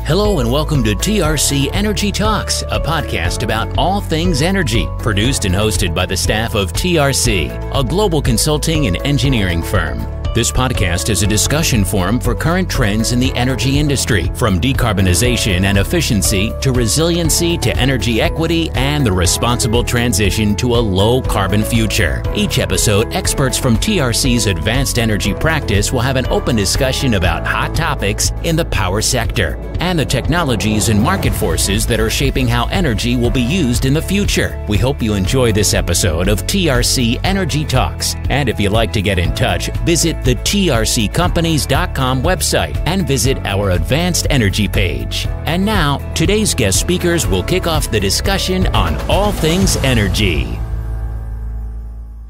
Hello and welcome to TRC Energy Talks, a podcast about all things energy, produced and hosted by the staff of TRC, a global consulting and engineering firm. This podcast is a discussion forum for current trends in the energy industry, from decarbonization and efficiency to resiliency to energy equity and the responsible transition to a low-carbon future. Each episode, experts from TRC's advanced energy practice will have an open discussion about hot topics in the power sector and the technologies and market forces that are shaping how energy will be used in the future. We hope you enjoy this episode of TRC Energy Talks. And if you'd like to get in touch, visit the trccompanies.com website and visit our advanced energy page. And now, today's guest speakers will kick off the discussion on all things energy.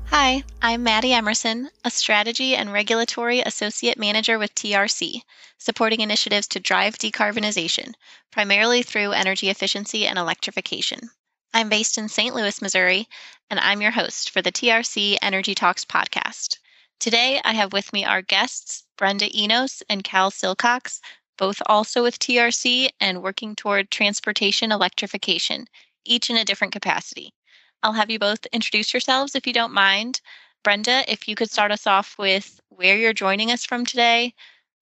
Hi, I'm Maddie Emerson, a Strategy and Regulatory Associate Manager with TRC, supporting initiatives to drive decarbonization, primarily through energy efficiency and electrification. I'm based in St. Louis, Missouri, and I'm your host for the TRC Energy Talks podcast. Today, I have with me our guests, Brenda Enos and Cal Silcox, both also with TRC and working toward transportation electrification, each in a different capacity. I'll have you both introduce yourselves if you don't mind. Brenda, if you could start us off with where you're joining us from today,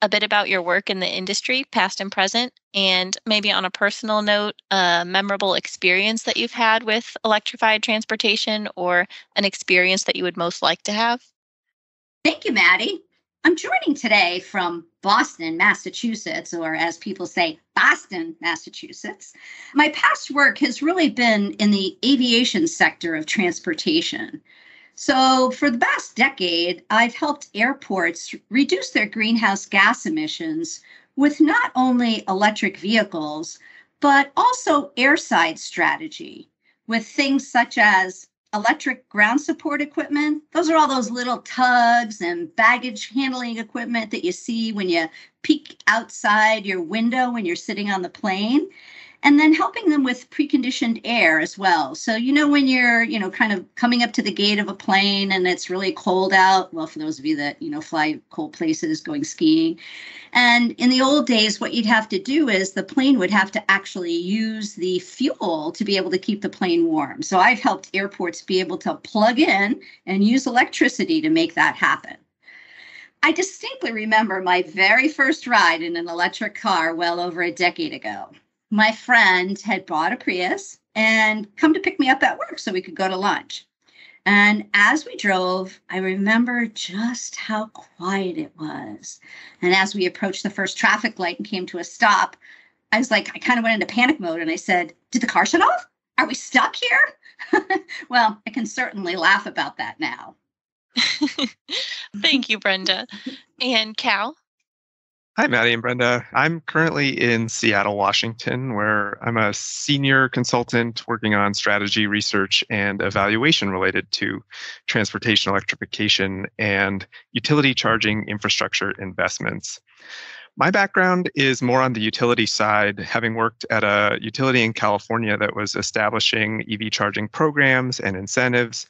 a bit about your work in the industry, past and present, and maybe on a personal note, a memorable experience that you've had with electrified transportation or an experience that you would most like to have. Thank you, Maddie. I'm joining today from Boston, Massachusetts, or as people say, Boston, Massachusetts. My past work has really been in the aviation sector of transportation. So for the past decade, I've helped airports reduce their greenhouse gas emissions with not only electric vehicles, but also airside strategy with things such as electric ground support equipment. Those are all those little tugs and baggage handling equipment that you see when you peek outside your window when you're sitting on the plane. And then helping them with preconditioned air as well. So, when you're, kind of coming up to the gate of a plane and it's really cold out, well, for those of you that, fly cold places, going skiing. And in the old days, what you'd have to do is the plane would have to actually use the fuel to be able to keep the plane warm. So I've helped airports be able to plug in and use electricity to make that happen. I distinctly remember my very first ride in an electric car well over a decade ago. My friend had bought a Prius and come to pick me up at work so we could go to lunch. And as we drove, I remember just how quiet it was. And as we approached the first traffic light and came to a stop, I kind of went into panic mode and I said, "Did the car shut off? Are we stuck here?" Well, I can certainly laugh about that now. Thank you, Brenda. And Cal? Hi, Maddie and Brenda. I'm currently in Seattle, Washington, where I'm a senior consultant working on strategy, research, and evaluation related to transportation electrification and utility charging infrastructure investments. My background is more on the utility side, having worked at a utility in California that was establishing EV charging programs and incentives,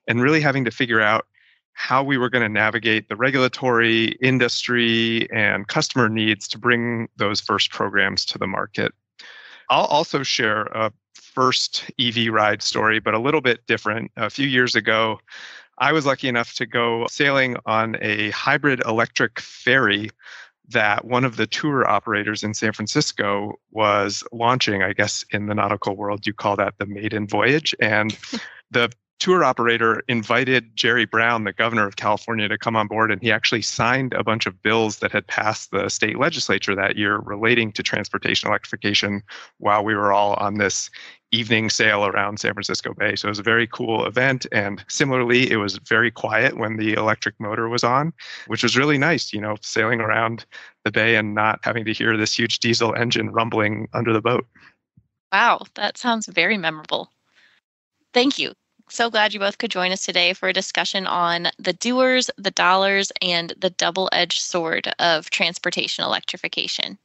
and really having to figure out how we were going to navigate the regulatory, industry, and customer needs to bring those first programs to the market. I'll also share a first EV ride story, but a little bit different. A few years ago, I was lucky enough to go sailing on a hybrid electric ferry that one of the tour operators in San Francisco was launching. I guess in the nautical world, you call that the maiden voyage. And the tour operator invited Jerry Brown, the governor of California, to come on board, and he actually signed a bunch of bills that had passed the state legislature that year relating to transportation electrification while we were all on this evening sail around San Francisco Bay. So it was a very cool event, and similarly, it was very quiet when the electric motor was on, which was really nice, sailing around the bay and not having to hear this huge diesel engine rumbling under the boat. Wow, that sounds very memorable. Thank you. So glad you both could join us today for a discussion on the doers, the dollars, and the double-edged sword of transportation electrification.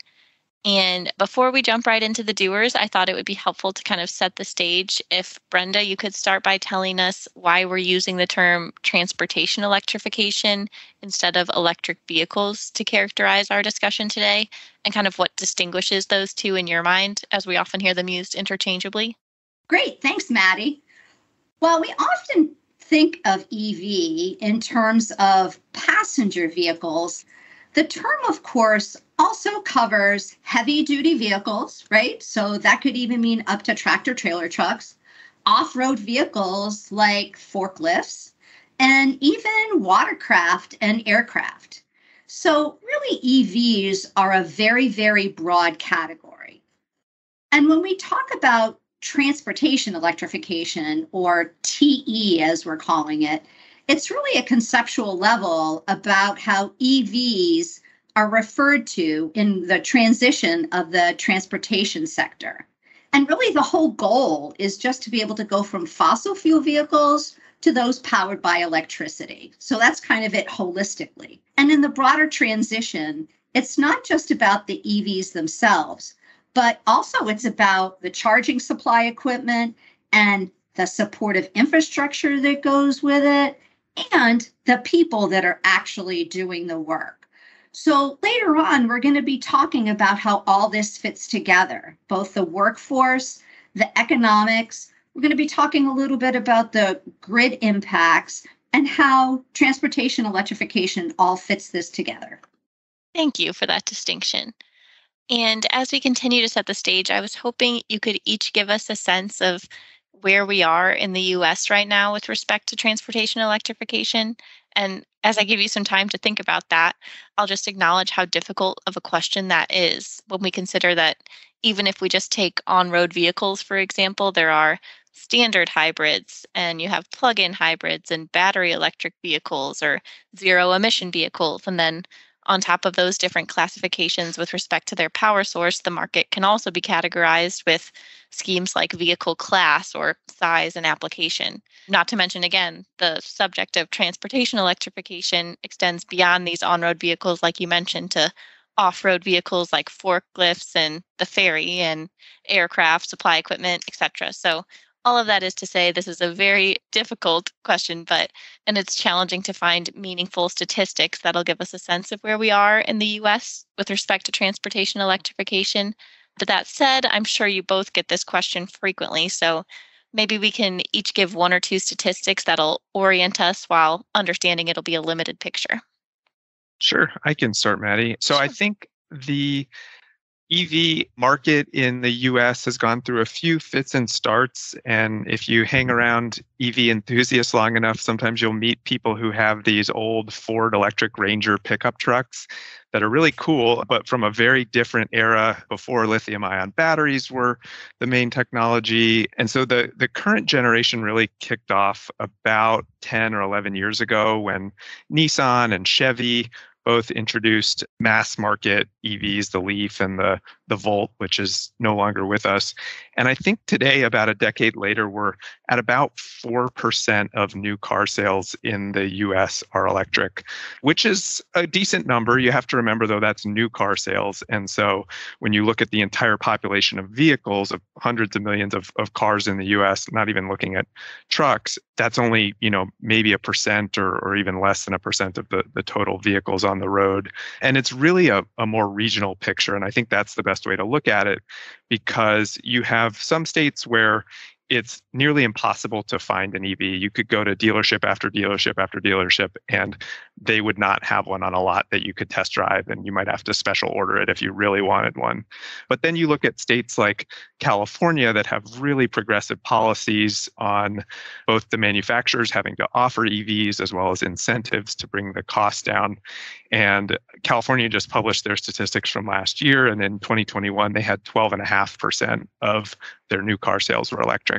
And before we jump right into the doers, I thought it would be helpful to kind of set the stage. If Brenda, you could start by telling us why we're using the term transportation electrification instead of electric vehicles to characterize our discussion today, and kind of what distinguishes those two in your mind, as we often hear them used interchangeably. Great. Thanks, Maddie. Well, we often think of EV in terms of passenger vehicles. The term, of course, also covers heavy-duty vehicles, right? So that could even mean up to tractor-trailer trucks, off-road vehicles like forklifts, and even watercraft and aircraft. So really, EVs are a very, very broad category. And when we talk about transportation electrification, or TE as we're calling it, it's really a conceptual level about how EVs are referred to in the transition of the transportation sector. And really the whole goal is just to be able to go from fossil fuel vehicles to those powered by electricity. So that's kind of it holistically. And in the broader transition, it's not just about the EVs themselves, but also it's about the charging supply equipment and the supportive infrastructure that goes with it, and the people that are actually doing the work. So later on, we're going to be talking about how all this fits together, both the workforce, the economics. We're going to be talking a little bit about the grid impacts and how transportation electrification all fits this together. Thank you for that distinction. And as we continue to set the stage, I was hoping you could each give us a sense of where we are in the US right now with respect to transportation electrification. And as I give you some time to think about that, I'll just acknowledge how difficult of a question that is when we consider that even if we just take on-road vehicles, for example, there are standard hybrids, and you have plug-in hybrids and battery electric vehicles or zero-emission vehicles. And then on top of those different classifications with respect to their power source, the market can also be categorized with schemes like vehicle class or size and application. Not to mention, again, the subject of transportation electrification extends beyond these on-road vehicles, like you mentioned, to off-road vehicles like forklifts and the ferry and aircraft, supply equipment, etc. So all of that is to say this is a very difficult question, and it's challenging to find meaningful statistics that'll give us a sense of where we are in the US with respect to transportation electrification. But that said, I'm sure you both get this question frequently, so maybe we can each give one or two statistics that'll orient us while understanding it'll be a limited picture. Sure, I can start, Maddie. So I think the EV market in the US has gone through a few fits and starts. And if you hang around EV enthusiasts long enough, sometimes you'll meet people who have these old Ford Electric Ranger pickup trucks that are really cool, but from a very different era before lithium ion batteries were the main technology. And so the current generation really kicked off about 10 or 11 years ago when Nissan and Chevy both introduced mass market EVs, the Leaf and the Volt, which is no longer with us. And I think today, about a decade later, we're at about 4% of new car sales in the US are electric, which is a decent number. You have to remember, though, that's new car sales. And so when you look at the entire population of vehicles, of hundreds of millions of cars in the US, not even looking at trucks, that's only, maybe a percent or even less than a percent of the total vehicles on the road. And it's really a more regional picture. And I think that's the best way to look at it, because you have some states where it's nearly impossible to find an EV. You could go to dealership after dealership after dealership, and they would not have one on a lot that you could test drive, and you might have to special order it if you really wanted one. But then you look at states like California that have really progressive policies on both the manufacturers having to offer EVs as well as incentives to bring the cost down. And California just published their statistics from last year, and in 2021, they had 12.5% of their new car sales were electric.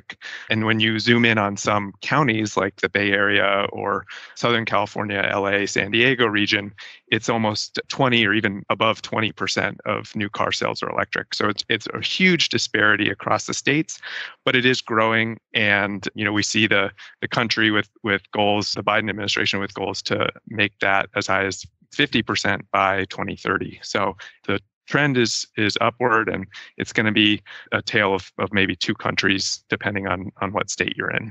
And when you zoom in on some counties like the Bay Area or Southern California, LA, San Diego region, it's almost 20 or even above 20% of new car sales are electric. So it's a huge disparity across the states, but it is growing. And we see the country with goals, the Biden administration with goals to make that as high as 50% by 2030. So the trend is upward, and it's going to be a tale of maybe two countries depending on what state you're in.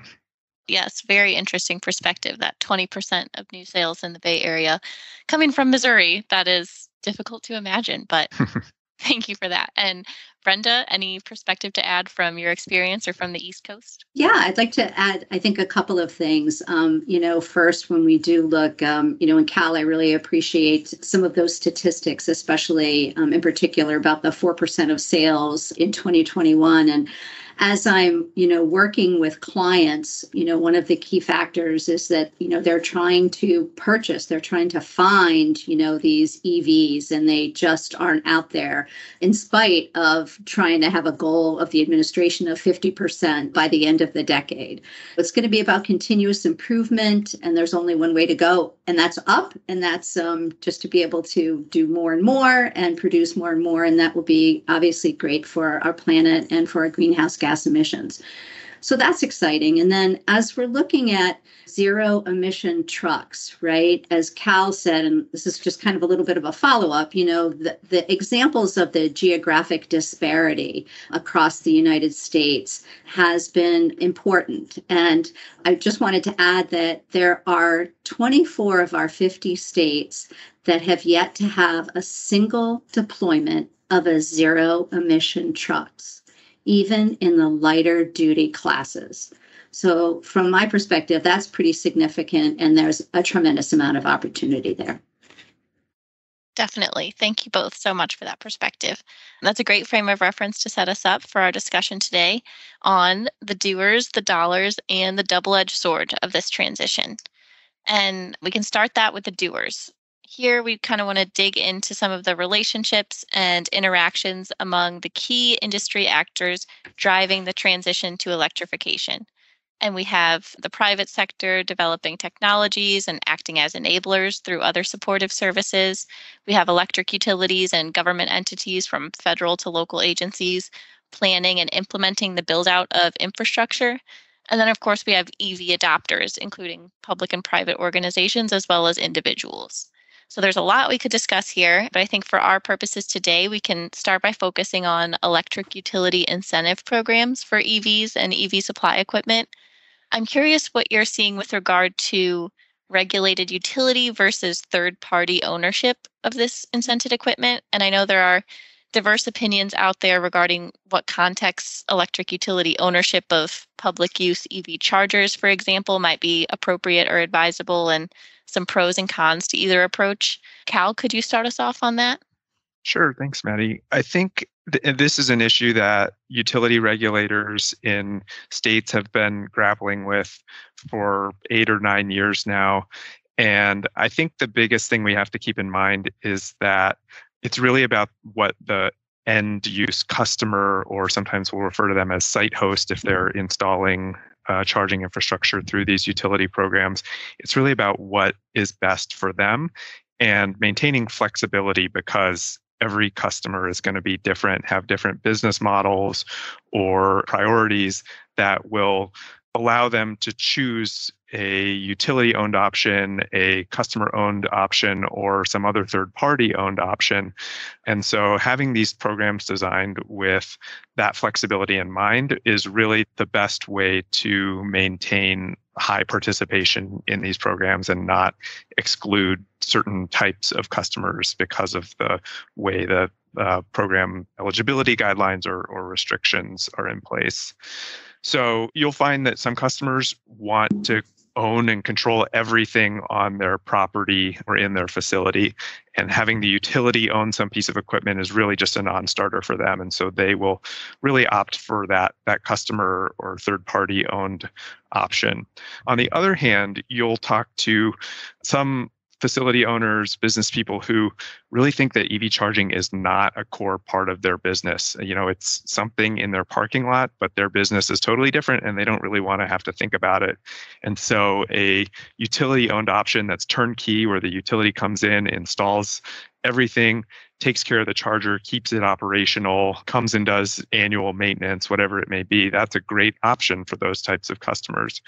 Yes, very interesting perspective, that 20% of new sales in the Bay Area coming from Missouri. That is difficult to imagine, but thank you for that. And Brenda, any perspective to add from your experience or from the East Coast? Yeah, I'd like to add, I think, a couple of things. First, when we do look, in Cal, I really appreciate some of those statistics, especially in particular about the 4% of sales in 2021. And as I'm, working with clients, one of the key factors is that, they're trying to purchase, they're trying to find, these EVs, and they just aren't out there, in spite of trying to have a goal of the administration of 50% by the end of the decade. It's going to be about continuous improvement, and there's only one way to go, and that's up, and that's just to be able to do more and more and produce more and more, and that will be obviously great for our planet and for our greenhouse gas emissions. So that's exciting. And then as we're looking at zero emission trucks, right, as Cal said, and this is just kind of a little bit of a follow-up, the examples of the geographic disparity across the United States has been important. And I just wanted to add that there are 24 of our 50 states that have yet to have a single deployment of a zero emission trucks, even in the lighter duty classes. So from my perspective, that's pretty significant, and there's a tremendous amount of opportunity there. Definitely. Thank you both so much for that perspective. That's a great frame of reference to set us up for our discussion today on the doers, the dollars, and the double-edged sword of this transition. And we can start that with the doers. Here, we kind of want to dig into some of the relationships and interactions among the key industry actors driving the transition to electrification. And we have the private sector developing technologies and acting as enablers through other supportive services. We have electric utilities and government entities from federal to local agencies planning and implementing the build-out of infrastructure. And then, of course, we have EV adopters, including public and private organizations, as well as individuals. So there's a lot we could discuss here, but I think for our purposes today, we can start by focusing on electric utility incentive programs for EVs and EV supply equipment. I'm curious what you're seeing with regard to regulated utility versus third-party ownership of this incented equipment. And I know there are diverse opinions out there regarding what contexts electric utility ownership of public use EV chargers, for example, might be appropriate or advisable, and some pros and cons to either approach. Cal, could you start us off on that? Sure. Thanks, Maddie. I think this is an issue that utility regulators in states have been grappling with for 8 or 9 years now. And I think the biggest thing we have to keep in mind is that it's really about what the end use customer, or sometimes we'll refer to them as site host if they're installing charging infrastructure through these utility programs. It's really about what is best for them and maintaining flexibility, because every customer is going to be different, have different business models or priorities that will allow them to choose a utility-owned option, a customer-owned option, or some other third-party-owned option. And so having these programs designed with that flexibility in mind is really the best way to maintain high participation in these programs and not exclude certain types of customers because of the way the program eligibility guidelines or restrictions are in place. So you'll find that some customers want to own and control everything on their property or in their facility, and having the utility own some piece of equipment is really just a non-starter for them. And so they will really opt for that customer or third-party owned option. On the other hand, you'll talk to some facility owners, business people who really think that EV charging is not a core part of their business. It's something in their parking lot, but their business is totally different and they don't really want to have to think about it. And so a utility-owned option that's turnkey, where the utility comes in, installs everything, takes care of the charger, keeps it operational, comes and does annual maintenance, whatever it may be, that's a great option for those types of customers.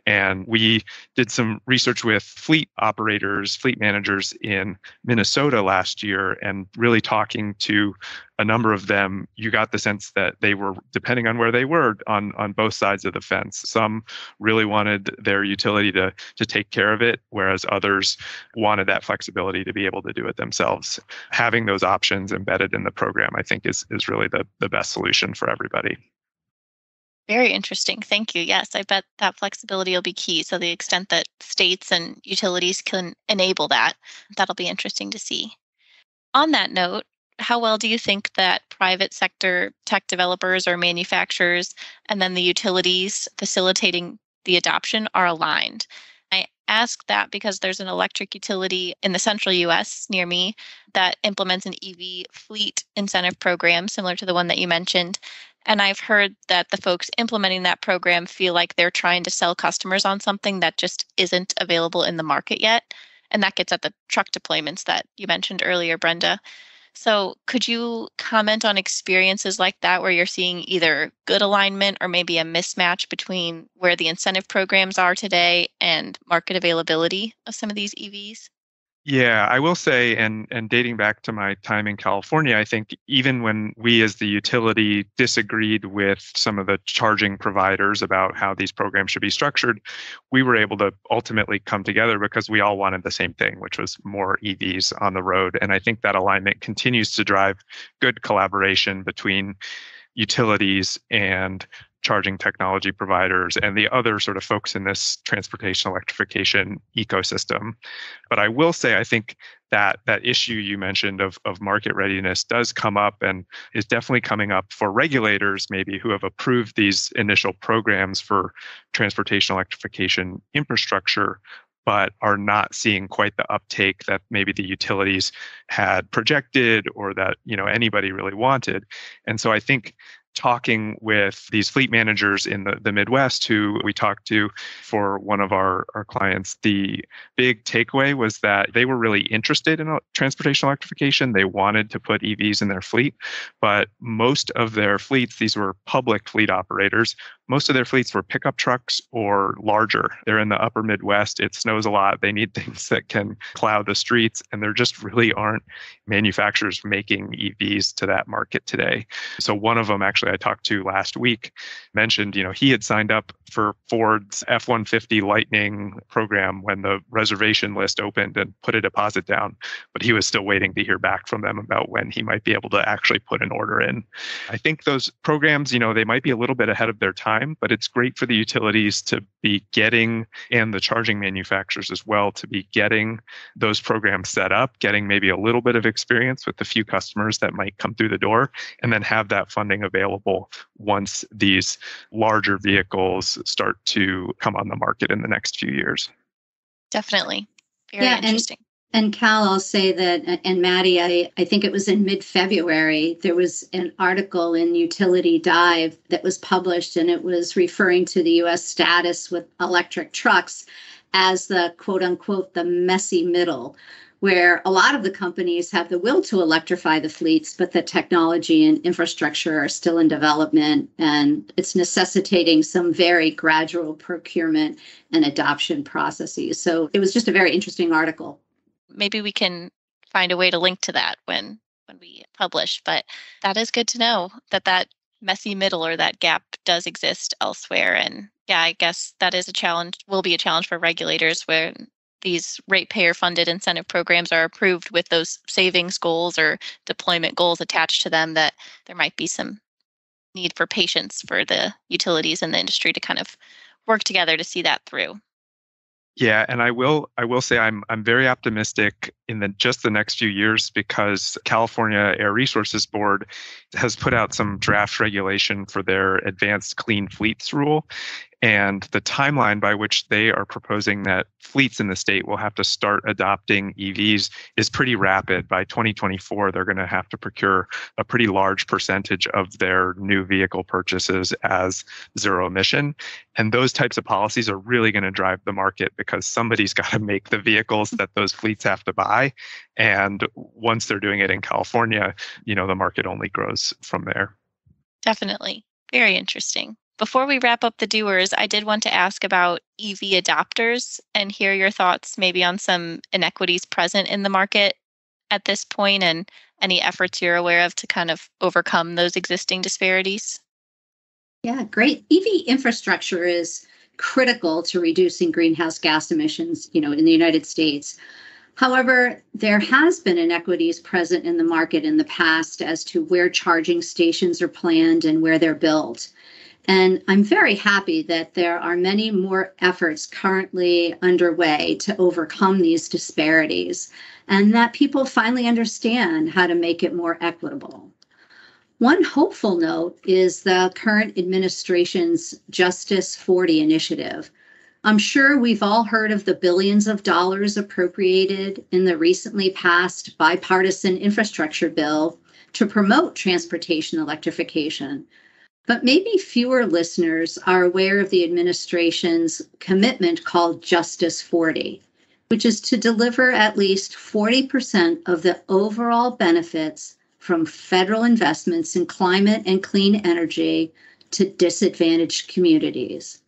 And we did some research with fleet operators, fleet managers in Minnesota last year, and really talking to a number of them, you got the sense that they were, depending on where they were, on both sides of the fence. Some really wanted their utility to take care of it, whereas others wanted that flexibility to be able to do it themselves. Having those options embedded in the program, I think, is really the best solution for everybody. Very interesting. Thank you. Yes, I bet that flexibility will be key. So, the extent that states and utilities can enable that, that'll be interesting to see. On that note, how well do you think that private sector tech developers or manufacturers and then the utilities facilitating the adoption are aligned? I ask that because there's an electric utility in the central US near me that implements an EV fleet incentive program similar to the one that you mentioned. And I've heard that the folks implementing that program feel like they're trying to sell customers on something that just isn't available in the market yet. And that gets at the truck deployments that you mentioned earlier, Brenda. So, could you comment on experiences like that where you're seeing either good alignment or maybe a mismatch between where the incentive programs are today and market availability of some of these EVs? Yeah, I will say, and dating back to my time in California, I think even when we as the utility disagreed with some of the charging providers about how these programs should be structured, we were able to ultimately come together because we all wanted the same thing, which was more EVs on the road. And I think that alignment continues to drive good collaboration between utilities and charging technology providers and the other sort of folks in this transportation electrification ecosystem. But I will say, I think that issue you mentioned of market readiness does come up and is definitely coming up for regulators maybe who have approved these initial programs for transportation electrification infrastructure, but are not seeing quite the uptake that maybe the utilities had projected or that anybody really wanted. And so I think talking with these fleet managers in the Midwest who we talked to for one of our clients, the big takeaway was that they were really interested in transportation electrification. They wanted to put EVs in their fleet, but most of their fleets, these were public fleet operators, most of their fleets were pickup trucks or larger. They're in the upper Midwest. It snows a lot. They need things that can plow the streets, and there just really aren't manufacturers making EVs to that market today. So one of them actually I talked to last week mentioned, he had signed up for Ford's F-150 Lightning program when the reservation list opened and put a deposit down, but he was still waiting to hear back from them about when he might be able to actually put an order in. I think those programs, they might be a little bit ahead of their time, but it's great for the utilities to be getting, and the charging manufacturers as well, to be getting those programs set up, getting maybe a little bit of experience with the few customers that might come through the door, and then have that funding available once these larger vehicles start to come on the market in the next few years. Definitely. Very interesting. And Cal, I'll say that, and Maddie, I think it was in mid-February, there was an article in Utility Dive that was published, and it was referring to the U.S. status with electric trucks as the quote unquote, the messy middle, where a lot of the companies have the will to electrify the fleets, but the technology and infrastructure are still in development, and it's necessitating some very gradual procurement and adoption processes. So it was just a very interesting article. Maybe we can find a way to link to that when we publish, but that is good to know that messy middle or that gap does exist elsewhere. And yeah, I guess that is a challenge, will be a challenge for regulators when these ratepayer funded incentive programs are approved with those savings goals or deployment goals attached to them, that there might be some need for patience for the utilities and the industry to kind of work together to see that through. Yeah, and I will say I'm very optimistic in just the next few years, because California Air Resources Board has put out some draft regulation for their advanced clean fleets rule. And the timeline by which they are proposing that fleets in the state will have to start adopting EVs is pretty rapid. By 2024, they're going to have to procure a pretty large percentage of their new vehicle purchases as zero emission. And those types of policies are really going to drive the market, because somebody's got to make the vehicles that those fleets have to buy. And once they're doing it in California, the market only grows from there. Definitely. Very interesting. Before we wrap up the doers, I did want to ask about EV adopters and hear your thoughts maybe on some inequities present in the market at this point and any efforts you're aware of to kind of overcome those existing disparities. Yeah, great. EV infrastructure is critical to reducing greenhouse gas emissions, in the United States. However, there has been inequities present in the market in the past as to where charging stations are planned and where they're built. And I'm very happy that there are many more efforts currently underway to overcome these disparities and that people finally understand how to make it more equitable. One hopeful note is the current administration's Justice 40 initiative. I'm sure we've all heard of the billions of dollars appropriated in the recently passed bipartisan infrastructure bill to promote transportation electrification. But maybe fewer listeners are aware of the administration's commitment called Justice 40, which is to deliver at least 40% of the overall benefits from federal investments in climate and clean energy to disadvantaged communities.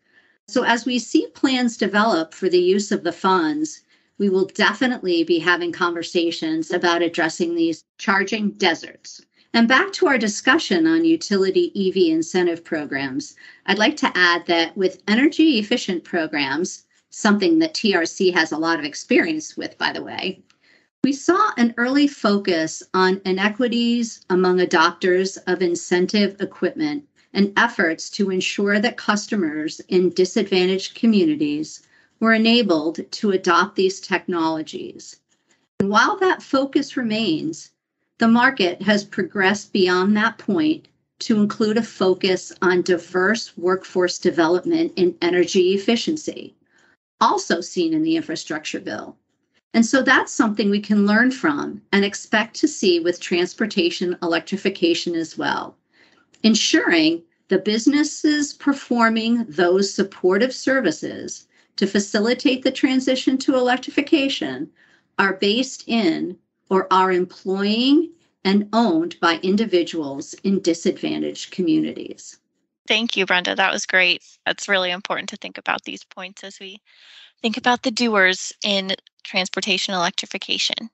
So as we see plans develop for the use of the funds, we will definitely be having conversations about addressing these charging deserts. And back to our discussion on utility EV incentive programs, I'd like to add that with energy efficient programs, something that TRC has a lot of experience with, by the way, we saw an early focus on inequities among adopters of incentive equipment and efforts to ensure that customers in disadvantaged communities were enabled to adopt these technologies. And while that focus remains, the market has progressed beyond that point to include a focus on diverse workforce development in energy efficiency, also seen in the infrastructure bill. And so that's something we can learn from and expect to see with transportation electrification as well, ensuring the businesses performing those supportive services to facilitate the transition to electrification are based in or are employing and owned by individuals in disadvantaged communities. Thank you, Brenda. That was great. That's really important to think about these points as we think about the doers in transportation electrification.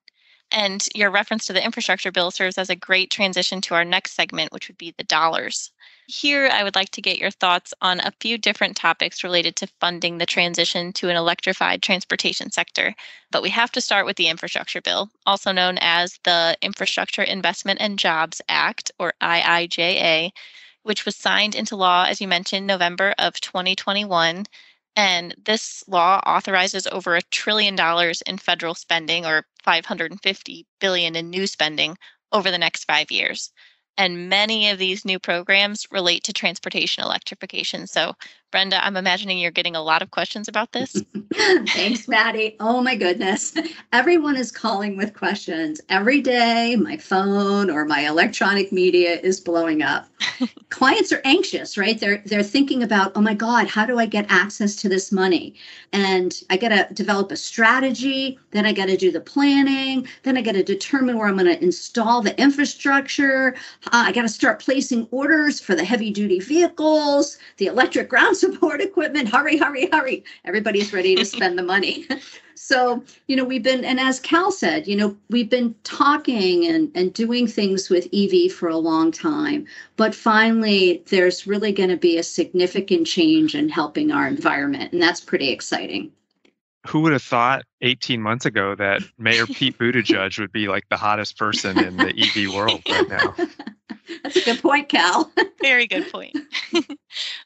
And your reference to the infrastructure bill serves as a great transition to our next segment, which would be the dollars. Here, I would like to get your thoughts on a few different topics related to funding the transition to an electrified transportation sector. But we have to start with the infrastructure bill, also known as the Infrastructure Investment and Jobs Act, or IIJA, which was signed into law, as you mentioned, November of 2021. And this law authorizes over $1 trillion in federal spending, or $550 billion in new spending over the next 5 years. And many of these new programs relate to transportation electrification. So, Brenda, I'm imagining you're getting a lot of questions about this. Thanks, Maddie. Oh my goodness. Everyone is calling with questions. Every day, my phone or my electronic media is blowing up. Clients are anxious, right? They're thinking about, oh my God, how do I get access to this money? And I got to develop a strategy. Then I got to do the planning. Then I got to determine where I'm going to install the infrastructure. I got to start placing orders for the heavy duty vehicles, the electric ground support equipment. Hurry, hurry, hurry. Everybody's ready to spend the money. So, we've been, and as Cal said, we've been talking and doing things with EV for a long time, but finally there's really going to be a significant change in helping our environment. And that's pretty exciting. Who would have thought 18 months ago that Mayor Pete Buttigieg would be like the hottest person in the EV world right now? That's a good point, Cal. Very good point.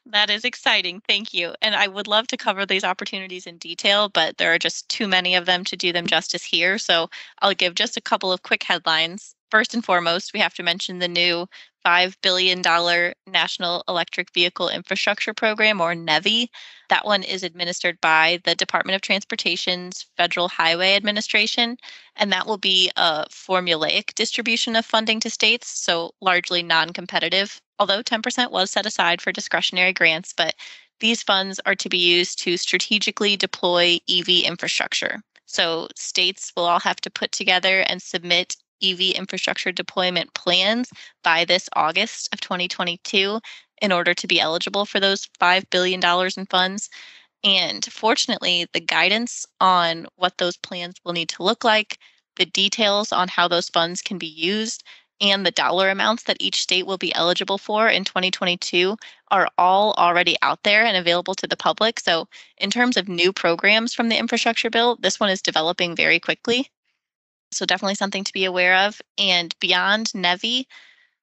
That is exciting. Thank you. And I would love to cover these opportunities in detail, but there are just too many of them to do them justice here. So I'll give just a couple of quick headlines. First and foremost, we have to mention the new $5 billion National Electric Vehicle Infrastructure Program, or NEVI. That one is administered by the Department of Transportation's Federal Highway Administration, and that will be a formulaic distribution of funding to states, so largely non-competitive, although 10% was set aside for discretionary grants, but these funds are to be used to strategically deploy EV infrastructure. So states will all have to put together and submit EV infrastructure deployment plans by this August of 2022. in order to be eligible for those $5 billion in funds. And fortunately, the guidance on what those plans will need to look like, the details on how those funds can be used, and the dollar amounts that each state will be eligible for in 2022 are all already out there and available to the public. So, in terms of new programs from the infrastructure bill, this one is developing very quickly. So, definitely something to be aware of. And beyond NEVI,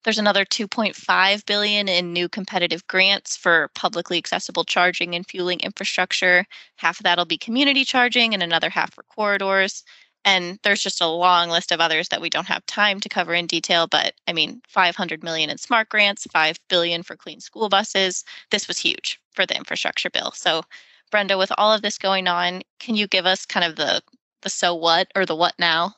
there's another 2.5 billion in new competitive grants for publicly accessible charging and fueling infrastructure. Half of that'll be community charging and another half for corridors. And there's just a long list of others that we don't have time to cover in detail, but I mean, 500 million in smart grants, 5 billion for clean school buses. This was huge for the infrastructure bill. So, Brenda, with all of this going on, can you give us kind of the so what or the what now?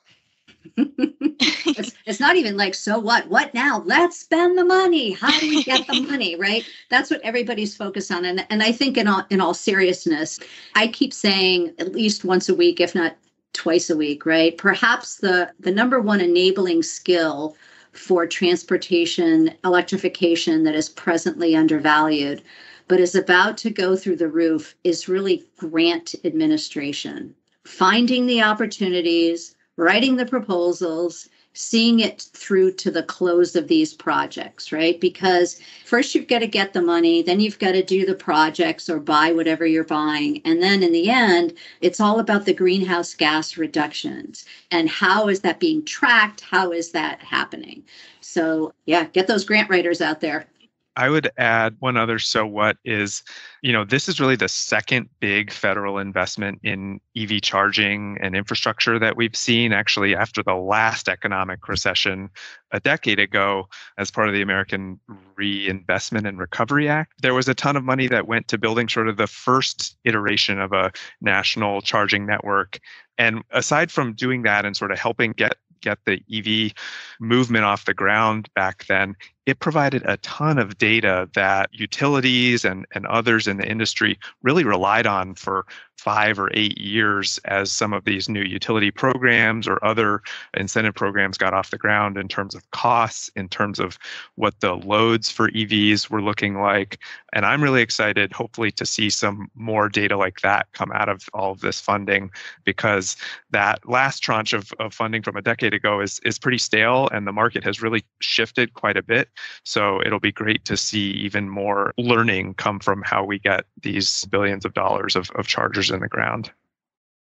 It's not even like, so what? What now? Let's spend the money. How do we get the money, right? That's what everybody's focused on. And I think in all seriousness, I keep saying at least once a week, if not twice a week, right? Perhaps the number one enabling skill for transportation electrification that is presently undervalued, but is about to go through the roof is really grant administration, finding the opportunities, writing the proposals, seeing it through to the close of these projects, right? Because first you've got to get the money, then you've got to do the projects or buy whatever you're buying. And then in the end, it's all about the greenhouse gas reductions. And how is that being tracked? How is that happening? So yeah, get those grant writers out there. I would add one other so what is, this is really the second big federal investment in EV charging and infrastructure that we've seen actually after the last economic recession a decade ago as part of the American Reinvestment and Recovery Act. There was a ton of money that went to building sort of the first iteration of a national charging network. And aside from doing that and sort of helping get the EV movement off the ground back then, it provided a ton of data that utilities and others in the industry really relied on for 5 or 8 years as some of these new utility programs or other incentive programs got off the ground in terms of costs, in terms of what the loads for EVs were looking like. And I'm really excited, hopefully, to see some more data like that come out of all of this funding, because that last tranche of funding from a decade ago is pretty stale, and the market has really shifted quite a bit. So it'll be great to see even more learning come from how we get these billions of dollars of chargers in the ground.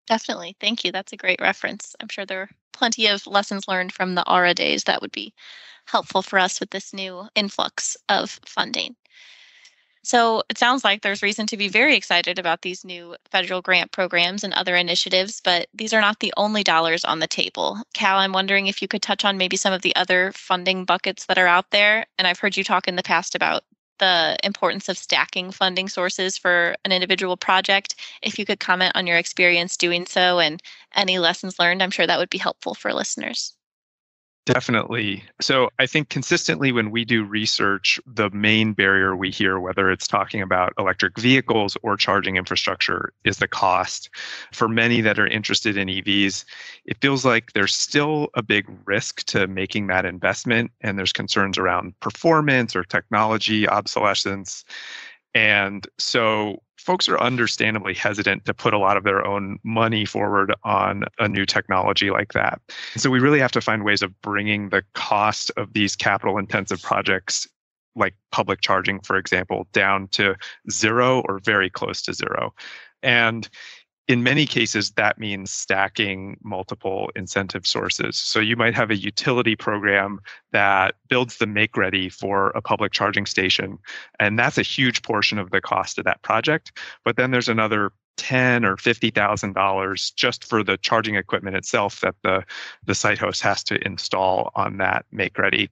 Definitely. Thank you. That's a great reference. I'm sure there are plenty of lessons learned from the ARA days that would be helpful for us with this new influx of funding. So it sounds like there's reason to be very excited about these new federal grant programs and other initiatives, but these are not the only dollars on the table. Cal, I'm wondering if you could touch on maybe some of the other funding buckets that are out there. And I've heard you talk in the past about the importance of stacking funding sources for an individual project. If you could comment on your experience doing so and any lessons learned, I'm sure that would be helpful for listeners. Definitely. So I think consistently when we do research, the main barrier we hear, whether it's talking about electric vehicles or charging infrastructure, is the cost. For many that are interested in EVs, it feels like there's still a big risk to making that investment, and there's concerns around performance or technology obsolescence. And so folks are understandably hesitant to put a lot of their own money forward on a new technology like that. And so we really have to find ways of bringing the cost of these capital intensive projects, like public charging, for example, down to zero or very close to zero. And in many cases, that means stacking multiple incentive sources. So you might have a utility program that builds the make-ready for a public charging station, and that's a huge portion of the cost of that project. But then there's another $10,000 or $50,000 just for the charging equipment itself that the site host has to install on that make-ready.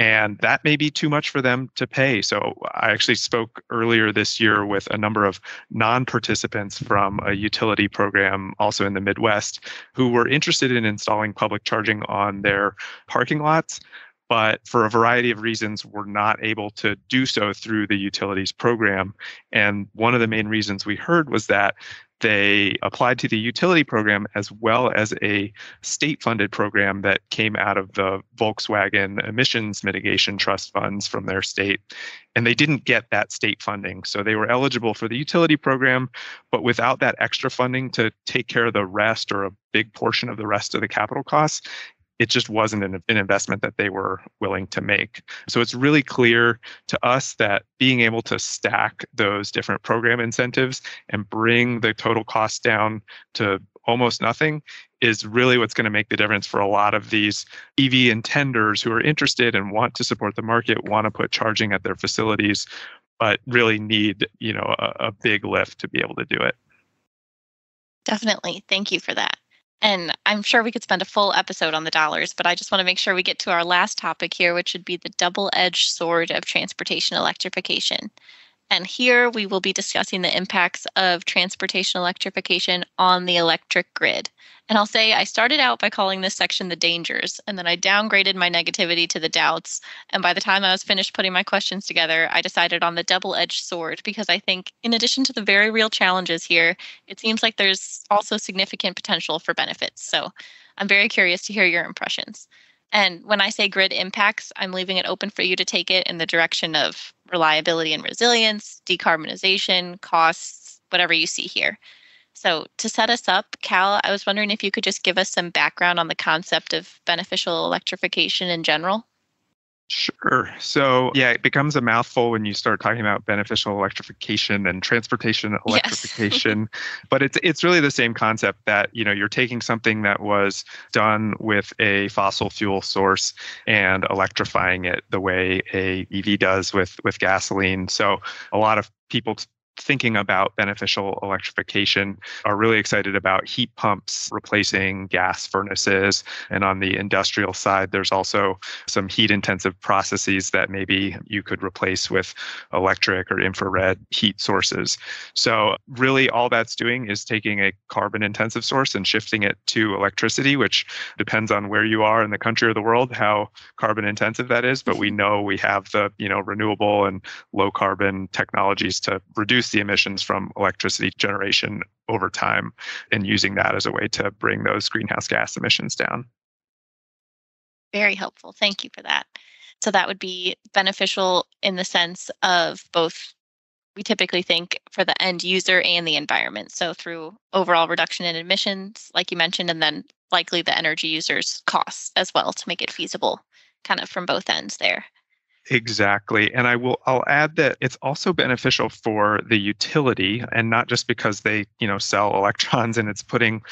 And that may be too much for them to pay. So I actually spoke earlier this year with a number of non-participants from a utility program also in the Midwest who were interested in installing public charging on their parking lots, but for a variety of reasons were not able to do so through the utilities program. And one of the main reasons we heard was that They applied to the utility program as well as a state-funded program that came out of the Volkswagen emissions mitigation trust funds from their state. And they didn't get that state funding. So they were eligible for the utility program, but without that extra funding to take care of the rest or a big portion of the rest of the capital costs, it just wasn't an investment that they were willing to make. So it's really clear to us that being able to stack those different program incentives and bring the total cost down to almost nothing is really what's going to make the difference for a lot of these EV intenders who are interested and want to support the market, want to put charging at their facilities, but really need, a big lift to be able to do it. Definitely. Thank you for that. And I'm sure we could spend a full episode on the dollars, but I just want to make sure we get to our last topic here, which would be the double-edged sword of transportation electrification. And here we will be discussing the impacts of transportation electrification on the electric grid. And I'll say I started out by calling this section the dangers, and then I downgraded my negativity to the doubts. And by the time I was finished putting my questions together, I decided on the double-edged sword because I think in addition to the very real challenges here, it seems like there's also significant potential for benefits. So I'm very curious to hear your impressions. And when I say grid impacts, I'm leaving it open for you to take it in the direction of reliability and resilience, decarbonization, costs, whatever you see here. So to set us up, Cal, I was wondering if you could just give us some background on the concept of beneficial electrification in general. Sure. So yeah, it becomes a mouthful when you start talking about beneficial electrification and transportation electrification. Yes. But it's really the same concept that, you're taking something that was done with a fossil fuel source and electrifying it the way a EV does with gasoline. So a lot of people thinking about beneficial electrification are really excited about heat pumps replacing gas furnaces. And on the industrial side, there's also some heat intensive processes that maybe you could replace with electric or infrared heat sources. So really all that's doing is taking a carbon intensive source and shifting it to electricity, which depends on where you are in the country or the world, how carbon intensive that is. But we know we have the, renewable and low carbon technologies to reduce the emissions from electricity generation over time and using that as a way to bring those greenhouse gas emissions down. Very helpful. Thank you for that. So that would be beneficial in the sense of both, we typically think for the end user and the environment. So through overall reduction in emissions, like you mentioned, and then likely the energy user's costs as well to make it feasible kind of from both ends there. Exactly. And I'll add that it's also beneficial for the utility, and not just because they, sell electrons and it's putting,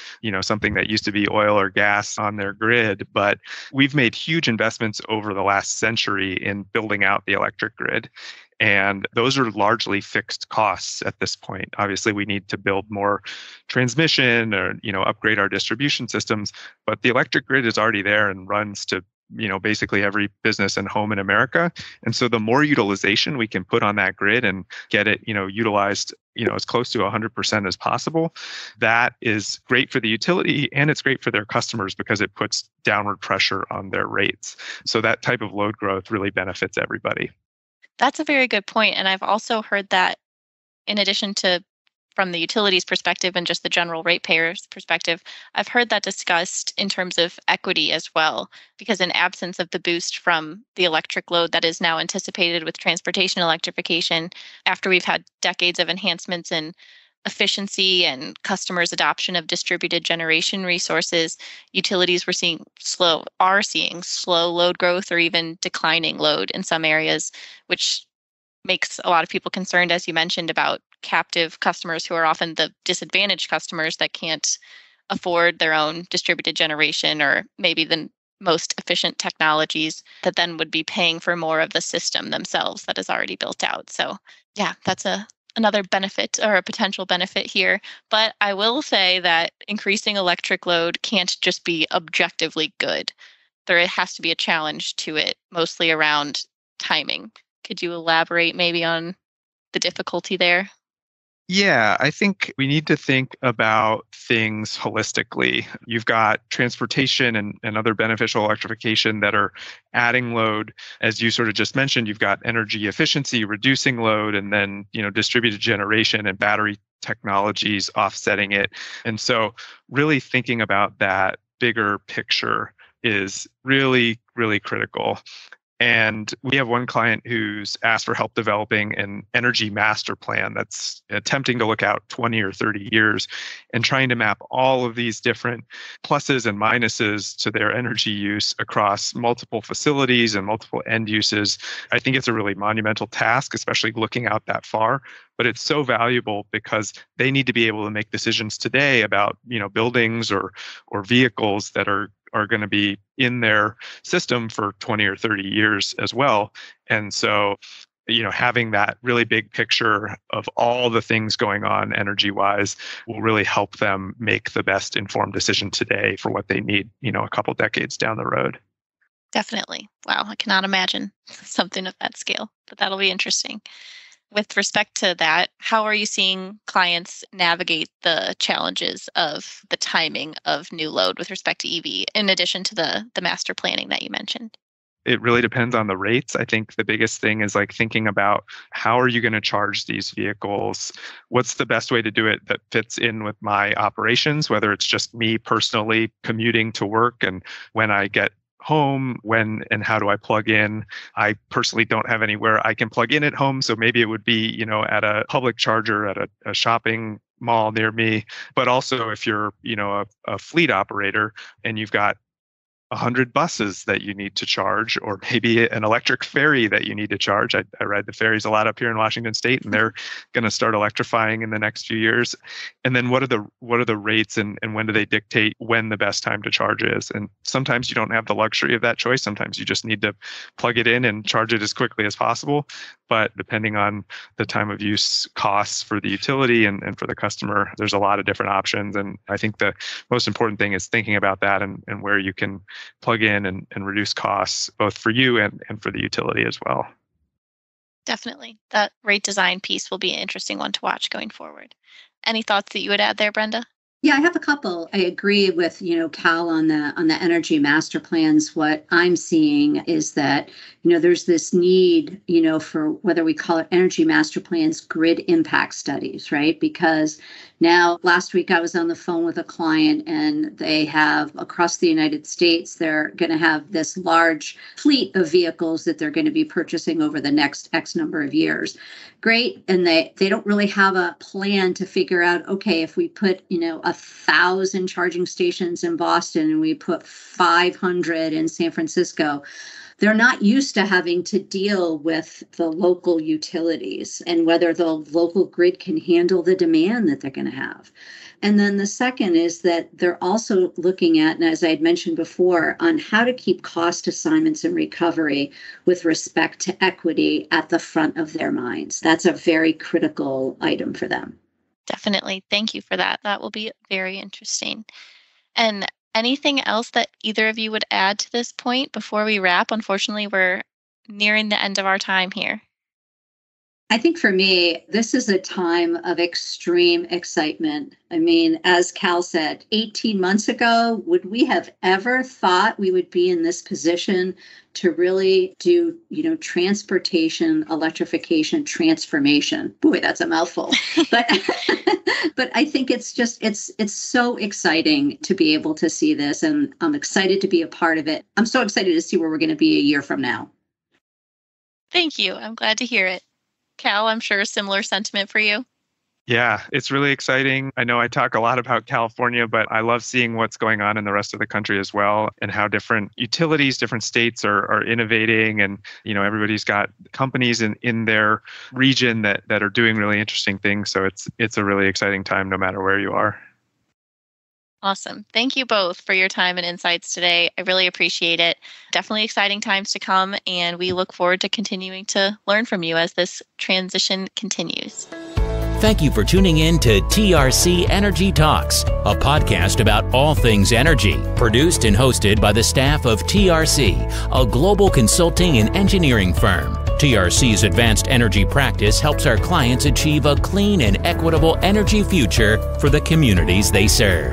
something that used to be oil or gas on their grid, but we've made huge investments over the last century in building out the electric grid. And those are largely fixed costs at this point. Obviously, we need to build more transmission or, upgrade our distribution systems, but the electric grid is already there and runs to basically every business and home in America. And so the more utilization we can put on that grid and get it, utilized, as close to 100% as possible, that is great for the utility and it's great for their customers because it puts downward pressure on their rates. So that type of load growth really benefits everybody. That's a very good point. And I've also heard that in addition to from the utilities perspective and just the general ratepayers perspective, I've heard that discussed in terms of equity as well, because in absence of the boost from the electric load that is now anticipated with transportation electrification, after we've had decades of enhancements in efficiency and customers' adoption of distributed generation resources, utilities are seeing slow load growth or even declining load in some areas, which makes a lot of people concerned, as you mentioned, about captive customers who are often the disadvantaged customers that can't afford their own distributed generation or maybe the most efficient technologies that then would be paying for more of the system themselves that is already built out. So yeah, that's another benefit or a potential benefit here. But I will say that increasing electric load can't just be objectively good. There has to be a challenge to it, mostly around timing. Could you elaborate maybe on the difficulty there? Yeah, I think we need to think about things holistically. You've got transportation and other beneficial electrification that are adding load. As you sort of just mentioned, you've got energy efficiency, reducing load, and then, distributed generation and battery technologies offsetting it. And so really thinking about that bigger picture is really, really critical. And we have one client who's asked for help developing an energy master plan that's attempting to look out 20 or 30 years and trying to map all of these different pluses and minuses to their energy use across multiple facilities and multiple end uses. I think it's a really monumental task, especially looking out that far. But it's so valuable because they need to be able to make decisions today about, buildings or vehicles that are going to be in their system for 20 or 30 years as well. And so, having that really big picture of all the things going on energy-wise will really help them make the best informed decision today for what they need, a couple decades down the road. Definitely. Wow, I cannot imagine something of that scale, but that'll be interesting. With respect to that, how are you seeing clients navigate the challenges of the timing of new load with respect to EV, in addition to the master planning that you mentioned? It really depends on the rates. I think the biggest thing is thinking about how are you going to charge these vehicles? What's the best way to do it that fits in with my operations, whether it's just me personally commuting to work and when I get home, when and how do I plug in? I personally don't have anywhere I can plug in at home. So maybe it would be, at a public charger at a shopping mall near me. But also if you're, a fleet operator and you've got 100 buses that you need to charge, or maybe an electric ferry that you need to charge. I ride the ferries a lot up here in Washington State, and they're going to start electrifying in the next few years. And then what are the rates and when do they dictate when the best time to charge is? And sometimes you don't have the luxury of that choice. Sometimes you just need to plug it in and charge it as quickly as possible. But depending on the time of use costs for the utility and for the customer, there's a lot of different options. And I think the most important thing is thinking about that and where you can plug in and reduce costs, both for you and for the utility as well. Definitely. That rate design piece will be an interesting one to watch going forward. Any thoughts that you would add there, Brenda? Yeah, I have a couple. I agree with, Cal on the energy master plans. What I'm seeing is that, there's this need, for whether we call it energy master plans, grid impact studies, right? Because now last week I was on the phone with a client and they have across the United States, they're going to have this large fleet of vehicles that they're going to be purchasing over the next X number of years. Great. And they don't really have a plan to figure out, okay, if we put, 1,000 charging stations in Boston and we put 500 in San Francisco, they're not used to having to deal with the local utilities and whether the local grid can handle the demand that they're going to have. And then the second is that they're also looking at, and as I had mentioned before, on how to keep cost assignments and recovery with respect to equity at the front of their minds. That's a very critical item for them. Definitely. Thank you for that. That will be very interesting. And anything else that either of you would add to this point before we wrap? Unfortunately, we're nearing the end of our time here. I think for me, this is a time of extreme excitement. I mean, as Cal said, 18 months ago, would we have ever thought we would be in this position to really do, transportation, electrification, transformation? Boy, that's a mouthful. But but I think it's so exciting to be able to see this, and I'm excited to be a part of it. I'm so excited to see where we're going to be a year from now. Thank you. I'm glad to hear it. Cal, I'm sure a similar sentiment for you. Yeah, it's really exciting. I know I talk a lot about California, but I love seeing what's going on in the rest of the country as well, and how different utilities, different states are innovating. And, everybody's got companies in their region that are doing really interesting things. So it's a really exciting time no matter where you are. Awesome. Thank you both for your time and insights today. I really appreciate it. Definitely exciting times to come, and we look forward to continuing to learn from you as this transition continues. Thank you for tuning in to TRC Energy Talks, a podcast about all things energy, produced and hosted by the staff of TRC, a global consulting and engineering firm. TRC's advanced energy practice helps our clients achieve a clean and equitable energy future for the communities they serve.